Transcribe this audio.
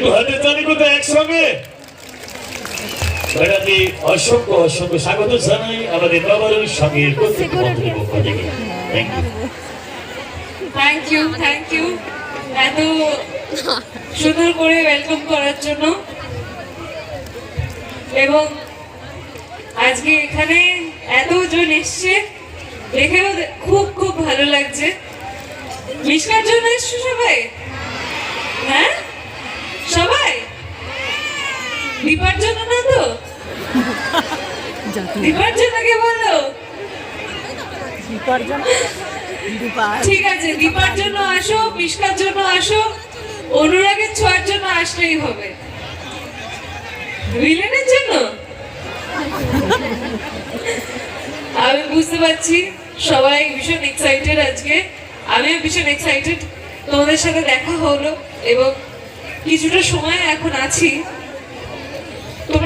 একটু হাতে তালি করতে একসঙ্গে ম্যাডামকে অসংখ্য অসংখ্য স্বাগত জানাই আমাদের বাবারুর সঙ্গের প্রত্যেক মন্ত্রীর পক্ষ থেকে। থ্যাংক ইউ এত সুন্দর করে ওয়েলকাম করার জন্য। এবং আজকে এখানে এতজন এসছে দেখেও খুব খুব ভালো লাগছে। মিষ্কার জন্য এসছো সবাই? হ্যাঁ সবাই? দীপার জন্য না তো? দীপার জন্য কে বলো? ঠিক আছে, দীপার জন্য আসো, মিষ্কার জন্য আসো, অনুরাগের ছোঁয়ার জন্য আসলেই হবে। ভিলেনের জন্য আমি বুঝতে পারছি সবাই ভীষণ এক্সাইটেড আজকে। আমিও ভীষণ এক্সাইটেড, তোমাদের সাথে দেখা হলো এবং কিছুটা সময় এখন আছি।